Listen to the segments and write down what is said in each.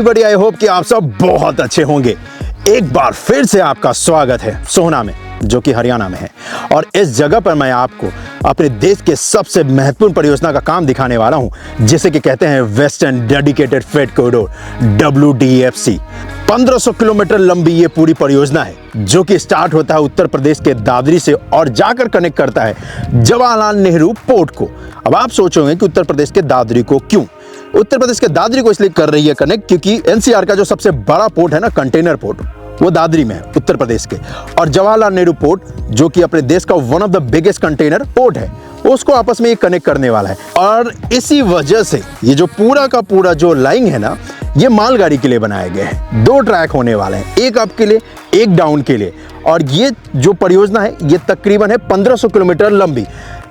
Everybody, I hope कि आप सब बहुत अच्छे होंगे। एक बार फिर से आपका स्वागत है सोहना में, जो कि हरियाणा में है। और इस जगह पर मैं आपको अपने देश के सबसे महत्वपूर्ण परियोजना का काम दिखाने वाला हूं, जिसे कि कहते हैं western dedicated freight corridor, WDFC। 1500 kilometre लंबी ये पूरी परियोजना है, जो कि स्टार्ट होता है उत्तर प्रदेश के दादरी से और जाकर कनेक्ट करता है जवाहरलाल नेहरू पोर्ट को। अब आप सोचोगे कि उत्तर प्रदेश के दादरी को क्यों? उत्तर प्रदेश के दादरी को इसलिए कर रही है कनेक्ट, क्योंकि NCR का जो सबसे बड़ा पोर्ट है ना, कंटेनर पोर्ट, वो दादरी में है उत्तर प्रदेश के। और जवाहरलाल नेहरू पोर्ट, जो कि अपने देश का one of the biggest container port है, उसको आपस में ये कनेक्ट करने वाला है। और इसी वजह से ये जो पूरा का पूरा जो लाइन है ना, ये मालगाड़ी के लिए बनाए गए हैं। 2 ट्रैक होने वाले हैं, एक अप के लिए, एक डाउन के लिए। और ये जो परियोजना है, ये तकरीबन है 1500 किलोमीटर लंबी,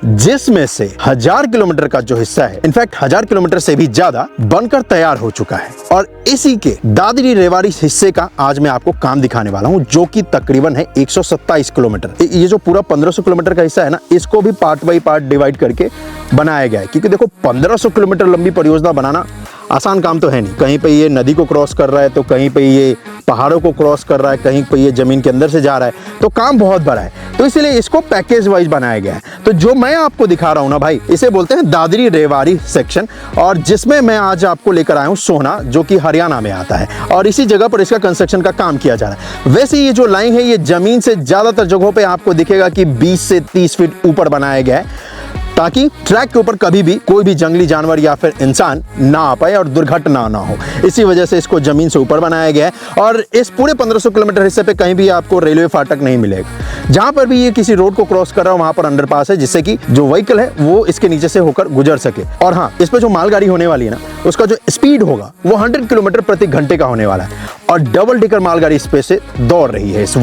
जिसमें से 1000 किलोमीटर का जो हिस्सा है, इनफैक्ट 1000 किलोमीटर से भी ज्यादा बनकर तैयार हो चुका है। और इसी के दादरी रेवाड़ी हिस्से का आज मैं आपको काम दिखाने वाला हूं, जो कि तकरीबन है 127 किलोमीटर। ये जो पूरा 1500 किलोमीटर का हिस्सा है ना, इसको भी पार्ट बाई पार्ट डिवाइड करके बनाया गया है। क्योंकि देखो, 1500 किलोमीटर लंबी परियोजना बनाना आसान काम तो है नहीं। कहीं पे ये नदी को क्रॉस कर रहा है, तो कहीं पे ये पहाड़ों को क्रॉस कर रहा है, कहीं पे ये जमीन के अंदर से जा रहा है, तो काम बहुत बड़ा है। तो इसलिए इसको पैकेज वाइज बनाया गया है। तो जो मैं आपको दिखा रहा हूं ना भाई, इसे बोलते हैं दादरी रेवाड़ी सेक्शन, और जिसमें मैं आज आपको लेकर आया हूं सोहना, जो कि हरियाणा में आता है। और इसी जगह पर इसका कंस्ट्रक्शन का काम किया जा रहा है। वैसे ये जो लाइन है, ये जमीन से ज्यादातर जगहों पे आपको दिखेगा कि 20 से 30 फीट ऊपर बनाया गया है, ताकि ट्रैक के ऊपर कभी भी कोई भी जंगली जानवर या फिर इंसान ना आ पाए और दुर्घटना ना हो। इसी वजह से इसको जमीन से ऊपर बनाया गया है। और इस पूरे 1500 किलोमीटर हिस्से पे कहीं भी आपको रेलवे फाटक नहीं मिलेगा। जहां पर भी ये किसी रोड को क्रॉस कर रहा है, वहां पर अंडरपास है, जिससे कि जो व्हीकल है वो इसके नीचे से होकर गुजर सके। और हाँ, इस पे जो मालगाड़ी होने वाली है ना, उसका जो स्पीड होगा वो 100 किलोमीटर प्रति घंटे का होने वाला है। और डबल डेकर मालगाड़ी इस पे से दौड़ रही है इस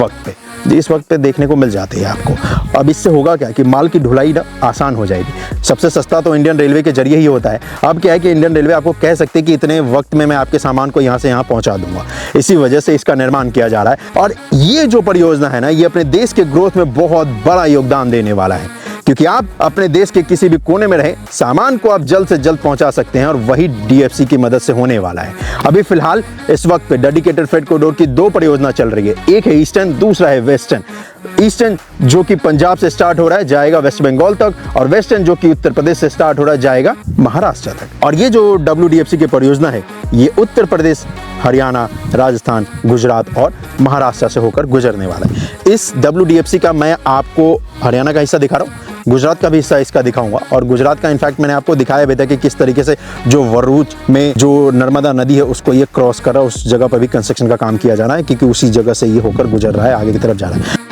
वक्त पे देखने को मिल जाती है आपको। अब इससे होगा क्या कि माल की ढुलाई ना आसान हो जाएगी। सबसे सस्ता तो इंडियन रेलवे के जरिए ही होता है। अब क्या है कि इंडियन रेलवे आपको कह सकते हैं कि इतने वक्त में मैं आपके सामान को यहाँ से यहाँ पहुँचा दूंगा। इसी वजह से इसका निर्माण किया जा रहा है। और ये जो परियोजना है ना, ये अपने देश के ग्रोथ में बहुत बड़ा योगदान देने वाला है, क्योंकि आप अपने देश के किसी भी कोने में रहे, सामान को आप जल्द से जल्द पहुंचा सकते हैं। और वही DFC की मदद से होने वाला है। अभी फिलहाल इस वक्त पे डेडिकेटेड फ्रेट कॉरिडोर की 2 परियोजना चल रही है। एक है ईस्टर्न, दूसरा है वेस्टर्न। ईस्टर्न जो कि पंजाब से स्टार्ट हो रहा है, जाएगा वेस्ट बंगाल तक, और वेस्टर्न जो कि उत्तर प्रदेश से स्टार्ट हो रहा है, जाएगा महाराष्ट्र तक। और ये जो WDFC की परियोजना है, ये उत्तर प्रदेश, हरियाणा, राजस्थान, गुजरात और महाराष्ट्र से होकर गुजरने वाला है। इस WDFC का मैं आपको हरियाणा का हिस्सा दिखा रहा हूँ, गुजरात का भी हिस्सा इसका दिखाऊंगा। और गुजरात का इनफैक्ट मैंने आपको दिखाया भी था कि किस तरीके से जो भरूच में जो नर्मदा नदी है, उसको ये क्रॉस कर रहा है। उस जगह पर भी कंस्ट्रक्शन का काम किया जा रहा है, क्योंकि उसी जगह से ये होकर गुजर रहा है, आगे की तरफ जा रहा है।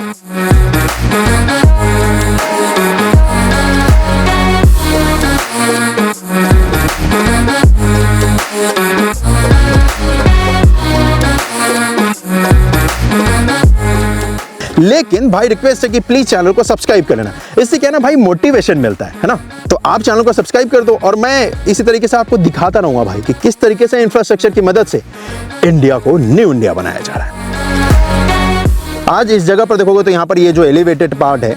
लेकिन भाई रिक्वेस्ट है कि प्लीज चैनल को सब्सक्राइब कर लेना। इससे क्या है ना भाई, मोटिवेशन मिलता है ना। तो आप चैनल को सब्सक्राइब कर दो, और मैं इसी तरीके से आपको दिखाता रहूंगा भाई कि किस तरीके से इंफ्रास्ट्रक्चर की मदद से इंडिया को न्यू इंडिया बनाया जा रहा है। आज इस जगह पर देखोगे तो यहाँ पर ये जो एलिवेटेड पार्ट है,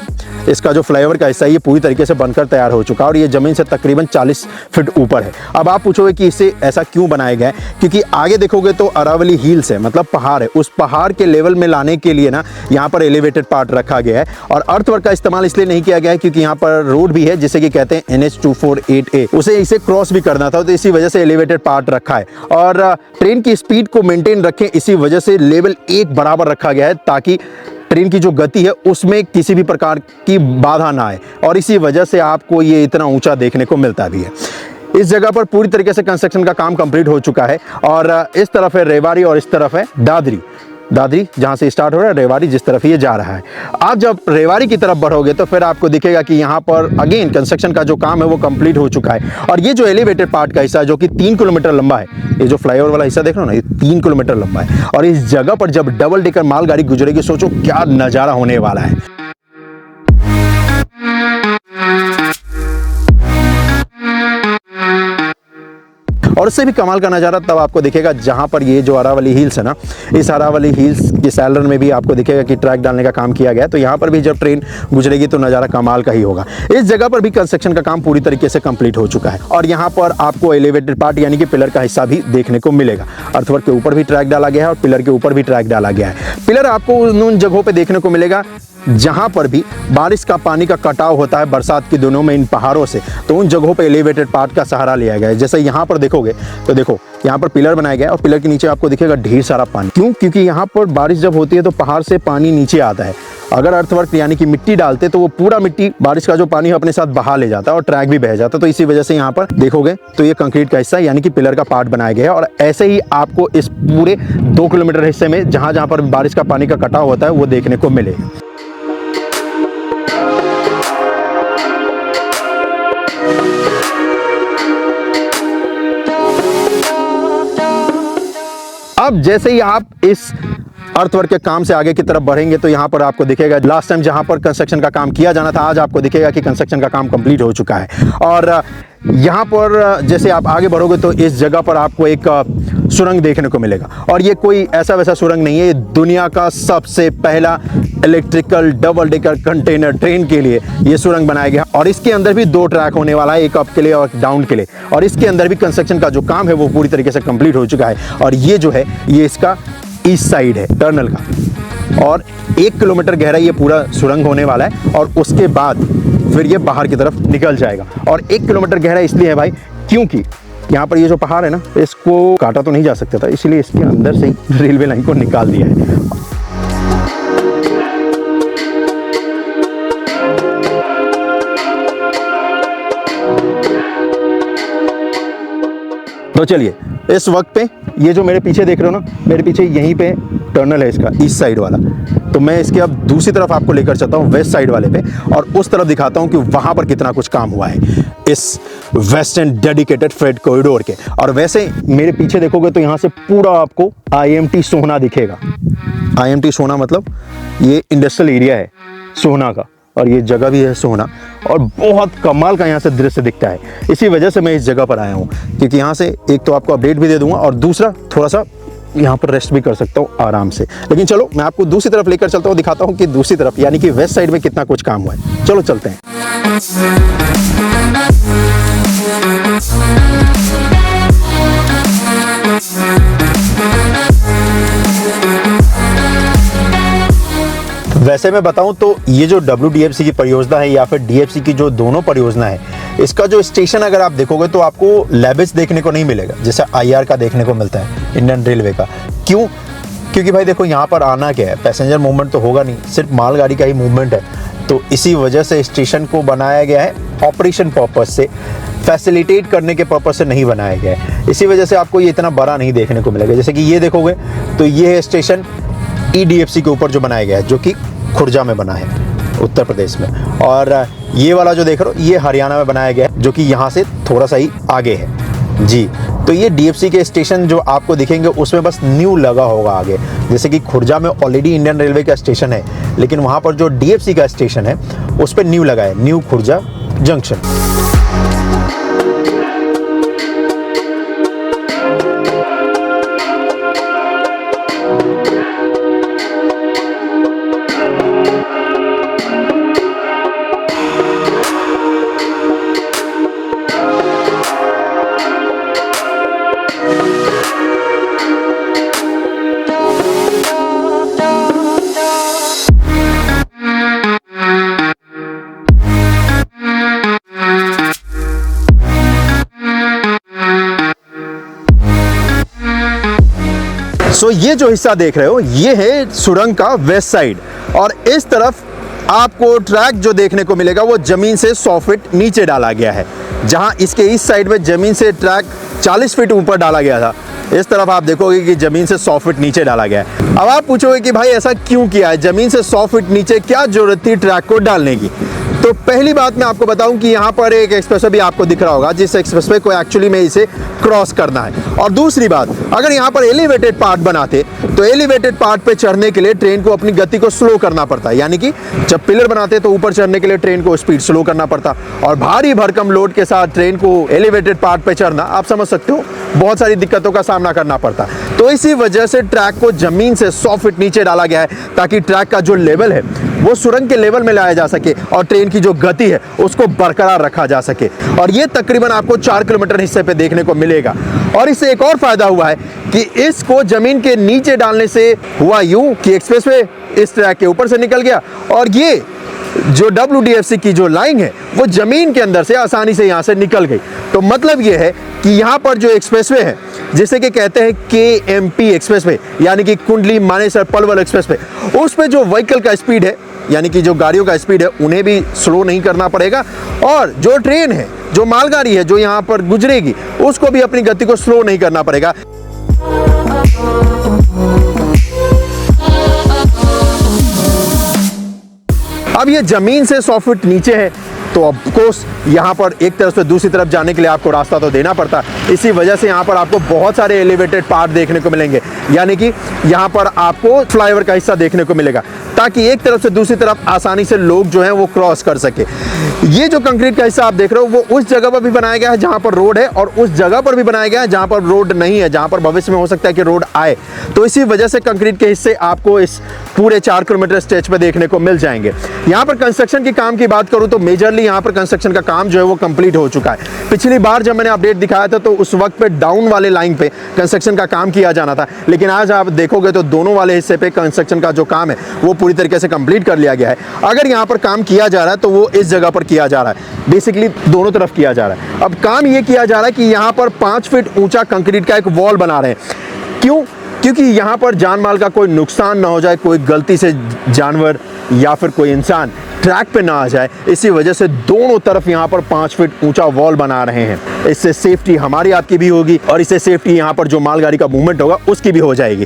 इसका जो फ्लाईओवर का हिस्सा है, ये पूरी तरीके से बनकर तैयार हो चुका है। और ये जमीन से तकरीबन 40 फीट ऊपर है। अब आप पूछोगे कि इसे ऐसा क्यों बनाया गया है? क्योंकि आगे देखोगे तो अरावली हिल्स है, मतलब पहाड़ है। उस पहाड़ के लेवल में लाने के लिए ना, यहाँ पर एलिवेटेड पार्ट रखा गया है। और अर्थवर्क का इस्तेमाल इसलिए नहीं किया गया है क्योंकि यहाँ पर रोड भी है, जिसे कि कहते हैं NH248A, उसे इसे क्रॉस भी करना था, तो इसी वजह से एलिवेटेड पार्ट रखा है। और ट्रेन की स्पीड को मेंटेन रखें, इसी वजह से लेवल 1 बराबर रखा गया है, ताकि ट्रेन की जो गति है उसमें किसी भी प्रकार की बाधा ना आए। और इसी वजह से आपको ये इतना ऊंचा देखने को मिलता भी है। इस जगह पर पूरी तरीके से कंस्ट्रक्शन का काम कंप्लीट हो चुका है। और इस तरफ है रेवाड़ी और इस तरफ है दादरी। जहां से स्टार्ट हो रहा है, रेवाड़ी जिस तरफ ये जा रहा है। आप जब रेवाड़ी की तरफ बढ़ोगे तो फिर आपको दिखेगा कि यहाँ पर अगेन कंस्ट्रक्शन का जो काम है वो कंप्लीट हो चुका है। और ये जो एलिवेटेड पार्ट का हिस्सा है, जो कि 3 किलोमीटर लंबा है, ये जो फ्लाईओवर वाला हिस्सा देख रहे हो ना, ये 3 किलोमीटर लंबा है। और इस जगह पर जब डबल डेकर मालगाड़ी गुजरेगी, सोचो क्या नजारा होने वाला है। और उससे भी कमाल का नज़ारा तब आपको दिखेगा जहाँ पर ये जो अरावली हिल्स है ना, इस अरावली हिल्स के सैलर में भी आपको दिखेगा कि ट्रैक डालने का काम किया गया है। तो यहाँ पर भी जब ट्रेन गुजरेगी तो नज़ारा कमाल का ही होगा। इस जगह पर भी कंस्ट्रक्शन का काम पूरी तरीके से कंप्लीट हो चुका है और यहाँ पर आपको एलिवेटेड पार्ट यानी कि पिलर का हिस्सा भी देखने को मिलेगा। अर्थवर्क के ऊपर भी ट्रैक डाला गया है और पिलर के ऊपर भी ट्रैक डाला गया है। पिलर आपको उन जगहों पे देखने को मिलेगा जहां पर भी बारिश का पानी का कटाव होता है बरसात के दिनों में इन पहाड़ों से, तो उन जगहों पे एलिवेटेड पार्ट का सहारा लिया गया है। जैसे यहाँ पर देखोगे तो देखो यहाँ पर पिलर बनाया गया है और पिलर के नीचे आपको दिखेगा ढेर सारा पानी। क्यों? क्योंकि यहाँ पर बारिश जब होती है तो पहाड़ से पानी नीचे आता है। अगर अर्थवर्क यानी कि मिट्टी डालते तो वो पूरा मिट्टी बारिश का जो पानी है अपने साथ बहा ले जाता है और ट्रैक भी बह जाता है। तो इसी वजह से यहाँ पर देखोगे तो ये कंक्रीट का हिस्सा यानी कि पिलर का पार्ट बनाया गया है और ऐसे ही आपको इस पूरे 2 किलोमीटर हिस्से में जहाँ जहाँ पर बारिश का पानी का कटाव होता है वो देखने को मिलेगा। अब जैसे ही आप इस अर्थवर्क के काम से आगे की तरफ बढ़ेंगे तो यहाँ पर आपको दिखेगा लास्ट टाइम जहाँ पर कंस्ट्रक्शन का काम किया जाना था, आज आपको दिखेगा कि कंस्ट्रक्शन का काम कंप्लीट हो चुका है। और यहाँ पर जैसे आप आगे बढ़ोगे तो इस जगह पर आपको एक सुरंग देखने को मिलेगा और ये कोई ऐसा वैसा सुरंग नहीं है, ये दुनिया का सबसे पहला electrical double decker container train के लिए ये सुरंग बनाया गया और इसके अंदर भी 2 ट्रैक होने वाला है, एक अप के लिए और एक डाउन के लिए। और इसके अंदर भी कंस्ट्रक्शन का जो काम है वो पूरी तरीके से कंप्लीट हो चुका है और ये जो है ये इसका ईस्ट साइड है टनल का और 1 किलोमीटर गहरा ये पूरा सुरंग होने वाला है और उसके बाद फिर ये बाहर की तरफ निकल जाएगा। और 1 किलोमीटर गहरा इसलिए है भाई क्योंकि यहाँ पर ये जो पहाड़ है ना इसको काटा तो नहीं जा सकता था, इसलिए इसके अंदर से ही रेलवे लाइन को निकाल दिया है। तो चलिए इस वक्त पे ये जो मेरे पीछे देख रहे हो ना, मेरे पीछे यहीं पे टनल है इसका ईस्ट साइड वाला, तो मैं इसके अब दूसरी तरफ आपको लेकर चलता हूँ वेस्ट साइड वाले पे और उस तरफ दिखाता हूँ कि वहाँ पर कितना कुछ काम हुआ है इस वेस्टर्न डेडिकेटेड फ्रेट कॉरिडोर के। और वैसे मेरे पीछे देखोगे तो यहाँ से पूरा आपको IMT सोहना दिखेगा। IMT सोहना मतलब ये इंडस्ट्रियल एरिया है सोहना का और ये जगह भी है सोहना और बहुत कमाल का यहाँ से दृश्य दिखता है। इसी वजह से मैं इस जगह पर आया हूँ क्योंकि यहाँ से एक तो आपको अपडेट भी दे दूंगा और दूसरा थोड़ा सा यहाँ पर रेस्ट भी कर सकता हूँ आराम से। लेकिन चलो मैं आपको दूसरी तरफ लेकर चलता हूँ, दिखाता हूँ कि दूसरी तरफ यानी कि वेस्ट साइड में कितना कुछ काम हुआ है। चलो चलते हैं। वैसे मैं बताऊं तो ये जो WDFC की परियोजना है या फिर DFC की जो दोनों परियोजना है, इसका जो स्टेशन अगर आप देखोगे तो आपको लैबेज देखने को नहीं मिलेगा जैसे IR का देखने को मिलता है इंडियन रेलवे का। क्यों? क्योंकि भाई देखो यहाँ पर आना क्या है, पैसेंजर मूवमेंट तो होगा नहीं, सिर्फ मालगाड़ी का ही मूवमेंट है। तो इसी वजह से स्टेशन को बनाया गया है ऑपरेशन पर्पस से, फैसिलिटेट करने के पर्पस से नहीं बनाया गया है। इसी वजह से आपको ये इतना बड़ा नहीं देखने को मिलेगा। जैसे कि ये देखोगे तो ये है स्टेशन EDFC के ऊपर जो बनाया गया है जो कि खुर्जा में बना है उत्तर प्रदेश में, और ये वाला जो देख रहे हो ये हरियाणा में बनाया गया है जो कि यहाँ से थोड़ा सा ही आगे है जी। तो ये DFC के स्टेशन जो आपको दिखेंगे उसमें बस न्यू लगा होगा आगे, जैसे कि खुर्जा में ऑलरेडी इंडियन रेलवे का स्टेशन है लेकिन वहाँ पर जो DFC का स्टेशन है उस पर न्यू लगा है, न्यू खुर्जा जंक्शन। सो ये जो हिस्सा देख रहे हो ये है सुरंग का वेस्ट साइड और इस तरफ आपको ट्रैक जो देखने को मिलेगा वो जमीन से 100 फीट नीचे डाला गया है, जहां इसके इस साइड में जमीन से ट्रैक 40 फीट ऊपर डाला गया था। इस तरफ आप देखोगे कि जमीन से 100 फीट नीचे डाला गया है। अब आप पूछोगे कि भाई ऐसा क्यों किया है, जमीन से 100 फीट नीचे क्या जरूरत थी ट्रैक को डालने की। तो पहली बात मैं आपको बताऊं कि यहाँ पर एक एक्सप्रेसवे भी आपको दिख रहा होगा जिस एक्सप्रेसवे को एक्चुअली में इसे क्रॉस करना है। और दूसरी बात, अगर यहाँ पर एलिवेटेड पार्ट बनाते तो एलिवेटेड पार्ट पे चढ़ने के लिए ट्रेन को अपनी गति को स्लो करना पड़ता है, यानी कि जब पिलर बनाते हैं तो ऊपर चढ़ने के लिए ट्रेन को स्पीड स्लो करना पड़ता, और भारी भरकम लोड के साथ ट्रेन को एलिवेटेड पार्ट पे चढ़ना, आप समझ सकते हो, बहुत सारी दिक्कतों का सामना करना पड़ता। तो इसी वजह से ट्रैक को जमीन से 100 फीट नीचे डाला गया है, ताकि ट्रैक का जो लेवल है वो सुरंग के लेवल में लाया जा सके और ट्रेन की जो गति है उसको बरकरार रखा जा सके। और ये तकरीबन आपको 4 किलोमीटर हिस्से पे देखने को मिलेगा। और इससे एक और फायदा हुआ है कि इसको जमीन के नीचे डालने से हुआ यूं कि एक्सप्रेसवे इस ट्रैक के ऊपर से निकल गया, और ये जो WDFC की जो लाइन है वो जमीन के अंदर से आसानी से यहां से निकल गई। तो मतलब ये है कि यहां पर जो एक्सप्रेसवे है, जिसे कि कहते हैं KMP एक्सप्रेसवे, यानी कि कुंडली मानेसर पलवल एक्सप्रेसवे, उस पे जो व्हीकल का स्पीड है, यानी कि जो गाड़ियों का स्पीड है, उन्हें भी स्लो नहीं करना पड़ेगा, और जो ट्रेन है, जो मालगाड़ी है जो यहाँ पर गुजरेगी, उसको भी अपनी गति को स्लो नहीं करना पड़ेगा। अब ये जमीन से 100 फीट नीचे है, तो ऑफ कोर्स यहाँ पर एक तरफ से दूसरी तरफ जाने के लिए आपको रास्ता तो देना पड़ता। इसी वजह से यहाँ पर आपको बहुत सारे एलिवेटेड पार्ट देखने को मिलेंगे, यानी कि यहाँ पर आपको फ्लाईओवर का हिस्सा देखने को मिलेगा, ताकि एक तरफ से दूसरी तरफ आसानी से लोग जो हैं वो क्रॉस कर सके। ये जो कंक्रीट का हिस्सा आप देख रहे हो वो उस जगह पर भी बनाया गया है जहाँ पर रोड है, और उस जगह पर भी बनाया गया है जहाँ पर रोड नहीं है, जहाँ पर भविष्य में हो सकता है कि रोड आए। तो इसी वजह से कंक्रीट के हिस्से आपको इस पूरे 4 किलोमीटर स्ट्रेच पे देखने को मिल जाएंगे। यहाँ पर कंस्ट्रक्शन की काम की बात करूँ तो मेजरली यहाँ पर कंस्ट्रक्शन का काम जो है वो कंप्लीट हो चुका है। पिछली बार जब मैंने अपडेट दिखाया था तो उस वक्त पे डाउन वाले लाइन पे कंस्ट्रक्शन का काम किया जाना था, लेकिन आज आप देखोगे तो दोनों वाले हिस्से पे कंस्ट्रक्शन का जो काम है वो पूरी तरीके से कंप्लीट कर लिया गया है। अगर यहाँ पर काम किया जा रहा है तो वो इस जगह पर किया जा रहा है, बेसिकली दोनों तरफ किया जा रहा है। अब काम ये किया जा रहा है कि यहाँ पर 5 फीट ऊंचा कंक्रीट का एक वॉल बना रहे हैं। क्यों? क्योंकि यहाँ पर जान माल का कोई नुकसान ना हो जाए, कोई गलती से जानवर या फिर कोई इंसान ट्रैक पे ना आ जाए, इसी वजह से दोनों तरफ यहाँ पर 5 फीट ऊंचा वॉल बना रहे हैं। इससे सेफ्टी हमारी आपकी भी होगी, और इससे सेफ्टी यहाँ पर जो मालगाड़ी का मूवमेंट होगा उसकी भी हो जाएगी,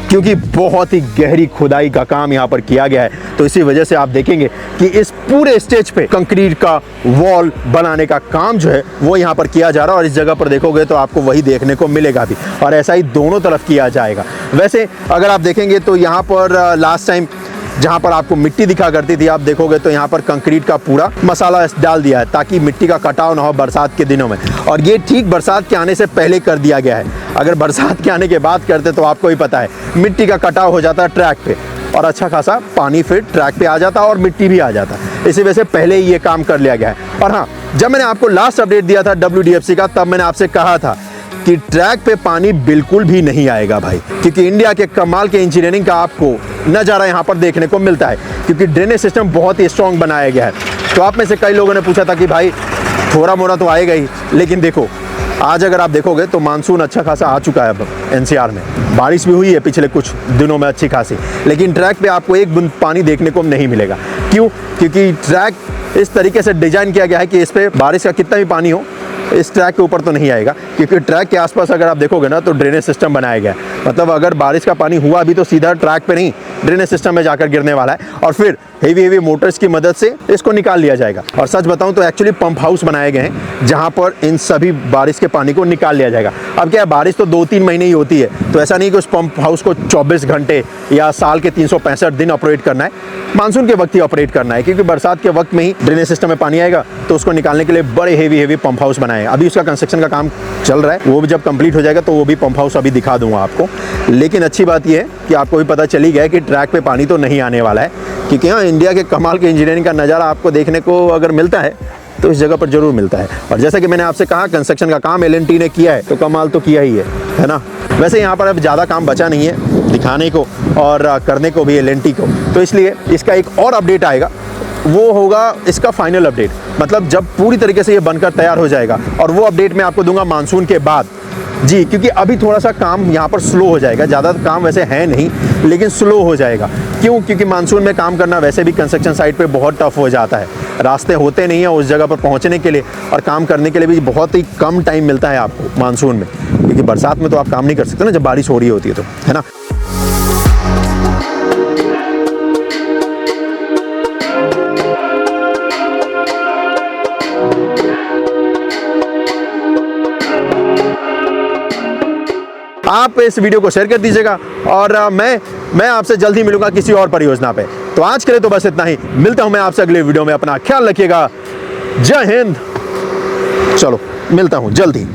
क्योंकि बहुत ही गहरी खुदाई का काम यहाँ पर किया गया है। तो इसी वजह से आप देखेंगे कि इस पूरे स्टेज पे कंक्रीट का वॉल बनाने का काम जो है वो यहाँ पर किया जा रहा है, और इस जगह पर देखोगे तो आपको वही देखने को मिलेगा भी, और ऐसा ही दोनों तरफ किया जाएगा। वैसे अगर आप देखेंगे तो यहाँ पर लास्ट टाइम जहाँ पर आपको मिट्टी दिखा करती थी, आप देखोगे तो यहाँ पर कंक्रीट का पूरा मसाला डाल दिया है ताकि मिट्टी का कटाव ना हो बरसात के दिनों में, और ये ठीक बरसात के आने से पहले कर दिया गया है। अगर बरसात के आने के बाद करते तो आपको ही पता है मिट्टी का कटाव हो जाता है ट्रैक पे, और अच्छा खासा पानी फिर ट्रैक पे आ जाता और मिट्टी भी आ जाता। इसी वजह से पहले ही ये काम कर लिया गया है। और हाँ, जब मैंने आपको लास्ट अपडेट दिया था WDFC का, तब मैंने आपसे कहा था कि ट्रैक पे पानी बिल्कुल भी नहीं आएगा भाई, क्योंकि इंडिया के कमाल के इंजीनियरिंग का आपको नज़ारा यहाँ पर देखने को मिलता है, क्योंकि ड्रेनेज सिस्टम बहुत ही स्ट्रॉन्ग बनाया गया है। तो आप में से कई लोगों ने पूछा था कि भाई थोड़ा मोड़ा तो आएगा ही, लेकिन देखो आज अगर आप देखोगे तो मानसून अच्छा खासा आ चुका है। अब NCR में बारिश भी हुई है पिछले कुछ दिनों में अच्छी खासी, लेकिन ट्रैक पे आपको एक बूंद पानी देखने को नहीं मिलेगा। क्यों? क्योंकि ट्रैक इस तरीके से डिजाइन किया गया है कि इस पे बारिश का कितना भी पानी हो इस ट्रैक के ऊपर तो नहीं आएगा, क्योंकि ट्रैक के आसपास अगर आप देखोगे ना तो ड्रेनेज सिस्टम बनाया गया है। मतलब अगर बारिश का पानी हुआ भी तो सीधा ट्रैक पे नहीं, ड्रेनेज सिस्टम में जाकर गिरने वाला है, और फिर हेवी मोटर्स की मदद से इसको निकाल लिया जाएगा। और सच बताऊं तो एक्चुअली पंप हाउस बनाए गए हैं जहां पर इन सभी बारिश के पानी को निकाल लिया जाएगा। अब क्या है, बारिश तो 2-3 महीने ही होती है, तो ऐसा नहीं कि उस पंप हाउस को 24 घंटे या साल के 365 दिन ऑपरेट करना है, मानसून के वक्त ही ऑपरेट करना है, क्योंकि बरसात के वक्त में ही ड्रेनेज सिस्टम में पानी आएगा, तो उसको निकालने के लिए बड़े हेवी पंप हाउस बनाए हैं। अभी उसका कंस्ट्रक्शन का काम चल रहा है, वो भी जब कंप्लीट हो जाएगा तो वो भी पंप हाउस अभी दिखा दूंगा आपको। लेकिन अच्छी बात यह है कि आपको भी पता चली गया कि ट्रैक पे पानी तो नहीं आने वाला है, क्योंकि यहाँ इंडिया के कमाल के इंजीनियरिंग का नज़ारा आपको देखने को अगर मिलता है तो इस जगह पर जरूर मिलता है। और जैसा कि मैंने आपसे कहा, कंस्ट्रक्शन का काम L&T ने किया है, तो कमाल तो किया ही है ना। वैसे यहाँ पर अब ज़्यादा काम बचा नहीं है दिखाने को और करने को भी L&T को, तो इसलिए इसका एक और अपडेट आएगा, वो होगा इसका फाइनल अपडेट, मतलब जब पूरी तरीके से ये बनकर तैयार हो जाएगा, और वो अपडेट मैं आपको दूंगा मानसून के बाद जी, क्योंकि अभी थोड़ा सा काम यहाँ पर स्लो हो जाएगा। ज़्यादा काम वैसे है नहीं, लेकिन स्लो हो जाएगा। क्यों? क्योंकि मानसून में काम करना वैसे भी कंस्ट्रक्शन साइट पे बहुत टफ हो जाता है, रास्ते होते नहीं हैं उस जगह पर पहुँचने के लिए, और काम करने के लिए भी बहुत ही कम टाइम मिलता है आपको मानसून में, क्योंकि बरसात में तो आप काम नहीं कर सकते ना, जब बारिश हो रही होती है तो, है ना। आप इस वीडियो को शेयर कर दीजिएगा और मैं आपसे जल्दी मिलूंगा किसी और परियोजना पे। तो आज के लिए तो बस इतना ही, मिलता हूं मैं आपसे अगले वीडियो में। अपना ख्याल रखिएगा। जय हिंद। चलो मिलता हूं जल्दी।